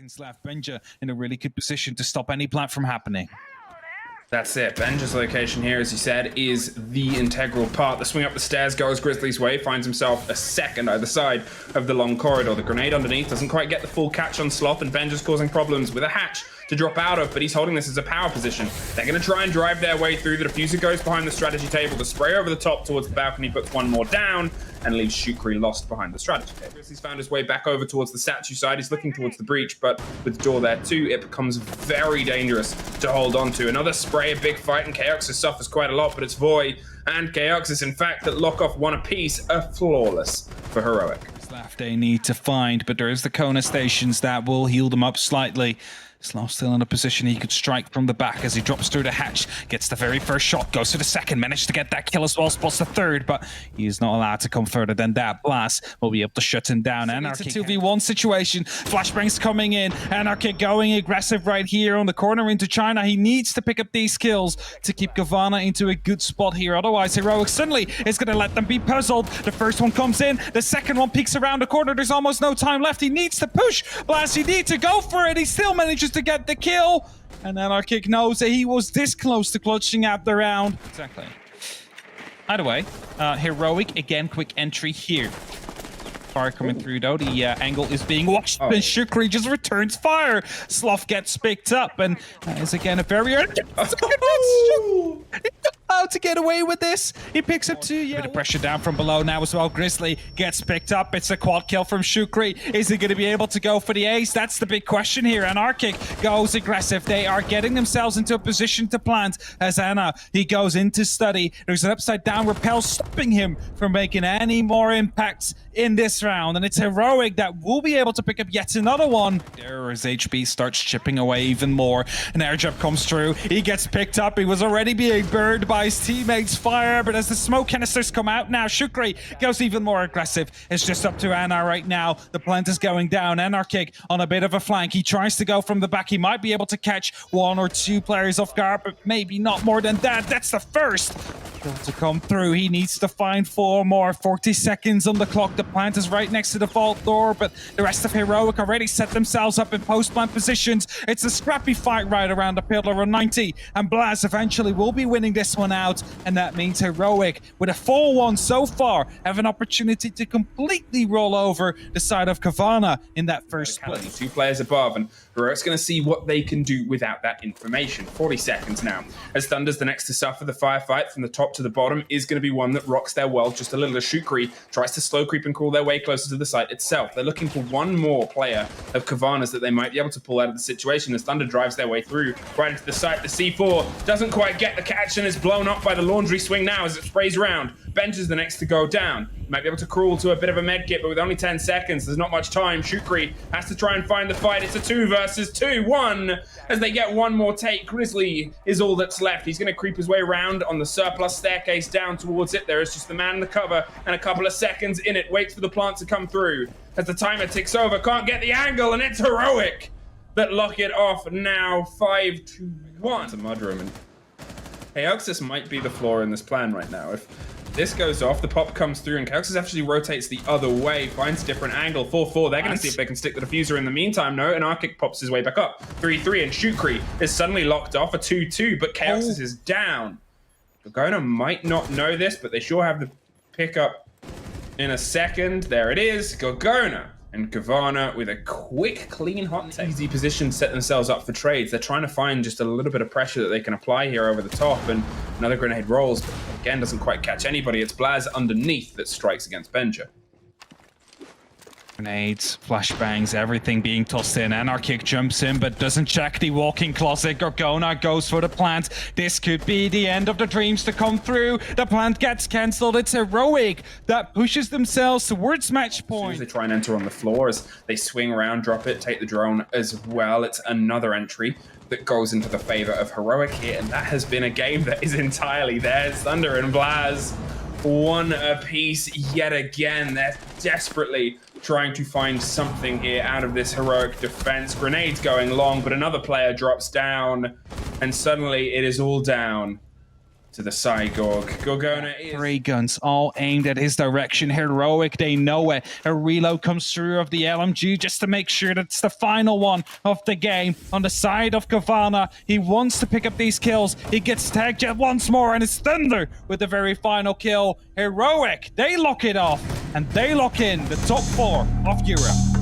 Seconds left. Benja in a really good position to stop any plant from happening. That's it. Benja's location here, as you said, is the integral part. The swing up the stairs goes Grizzly's way, finds himself a second either side of the long corridor. The grenade underneath doesn't quite get the full catch on Sloth, and Benja's causing problems with a hatch to drop out of, but he's holding this as a power position. They're going to try and drive their way through. The diffuser goes behind the strategy table. The spray over the top towards the balcony puts one more down and leaves Shukri lost behind the strategy table. He's found his way back over towards the statue side. He's looking towards the breach, but with the door there too, it becomes very dangerous to hold on to. Another spray, a big fight, and Chaoxis suffers quite a lot, but it's Voy and Chaoxis, in fact, that lock off one apiece, are flawless for Heroic. Left they need to find, but there is the Cowana stations that will heal them up slightly. Sloth still in a position he could strike from the back as he drops through the hatch, gets the very first shot, goes to the second, managed to get that kill as well, spots the third, but he is not allowed to come further than that. Blast will be able to shut him down. Anarchy, it's a 2v1 situation. Flashbangs coming in. Anarchy going aggressive right here on the corner into China. He needs to pick up these kills to keep Cowana into a good spot here. Otherwise, Heroic suddenly is going to let them be puzzled. The first one comes in. The second one peeks around the corner. There's almost no time left. He needs to push. Blast, he needs to go for it. He still manages to get the kill, and Anarchic knows that he was this close to clutching out the round. Exactly. Either way, Heroic again, quick entry here. Fire coming through though. The angle is being watched, and Shukri just returns fire. Sloth gets picked up, and is again a very how to get away with this. He picks up two. A bit of pressure down from below now as well. Grizzly gets picked up. It's a quad kill from Shukri. Is he going to be able to go for the ace? That's the big question here. Anarchic goes aggressive. They are getting themselves into a position to plant as Anna, he goes into study. There's an upside down repel stopping him from making any more impacts in this round, and it's Heroic that will be able to pick up yet another one. There, his HP starts chipping away even more. An air jump comes through. He gets picked up. He was already being burned by his teammates' fire, but as the smoke canisters come out now, Shukri goes even more aggressive. It's just up to Anna right now. The plant is going down. Anarchic on a bit of a flank. He tries to go from the back. He might be able to catch one or two players off guard, but maybe not more than that. That's the first to come through. He needs to find four more. 40 seconds on the clock. The plant is right next to the vault door, but the rest of Heroic already set themselves up in post-plant positions. It's a scrappy fight right around the pillar on 90, and Blaz eventually will be winning this one out, and that means Heroic, with a 4-1 so far, have an opportunity to completely roll over the side of Cowana in that first split. Two players above, and Heroic's going to see what they can do without that information. 40 seconds now. As Thunder's the next to suffer, the firefight from the top to the bottom is going to be one that rocks their world just a little. As Shukri tries to slow creep and crawl their way closer to the site itself. They're looking for one more player of Covana's that they might be able to pull out of the situation as Thunder drives their way through right into the site. The C4 doesn't quite get the catch and is blown up by the laundry swing now as it sprays around. Bench is the next to go down. Might be able to crawl to a bit of a med kit, but with only 10 seconds, there's not much time. Shukri has to try and find the fight. It's a 2 versus 2. 1 as they get one more take. Grizzly is all that's left. He's going to creep his way around on the surplus staircase down towards it. There is just the man in the cover and a couple of seconds in it. Waits for the plant to come through. As the timer ticks over, can't get the angle, and it's Heroic that lock it off now. 5-1. It's a mudroom, and Chaoxis might be the flaw in this plan right now. If this goes off, the pop comes through, and Chaoxis actually rotates the other way, finds a different angle. 4-4. They're going to see if they can stick the diffuser in the meantime. No, and Arctic pops his way back up. 3-3, and Shukri is suddenly locked off. A 2-2, but Chaoxis is down. Cowana might not know this, but they sure have the pickup in a second. There it is. Cowana and Cowana with a quick, clean, hot take. Easy position to set themselves up for trades. They're trying to find just a little bit of pressure that they can apply here over the top, and another grenade rolls, but again, doesn't quite catch anybody. It's Blaz underneath that strikes against Benja. Grenades, flashbangs, everything being tossed in. Anarchic jumps in, but doesn't check the walk-in closet. Gorgona goes for the plant. This could be the end of the dreams to come through. The plant gets cancelled. It's Heroic that pushes themselves towards match point. As soon as they try and enter on the floor, as they swing around, drop it, take the drone as well. It's another entry that goes into the favor of Heroic here, and that has been a game that is entirely theirs. Thunder and Blaz, one apiece yet again. They're desperately trying to find something here out of this Heroic defense. Grenades going long, but another player drops down, and suddenly it is all down to the Cygorg. Gorgona is... 3 guns all aimed at his direction. Heroic, they know it. A reload comes through of the LMG just to make sure that it's the final one of the game. On the side of Cowana, he wants to pick up these kills. He gets tagged yet once more, and it's Thunder with the very final kill. Heroic, they lock it off, and they lock in the top 4 of Europe.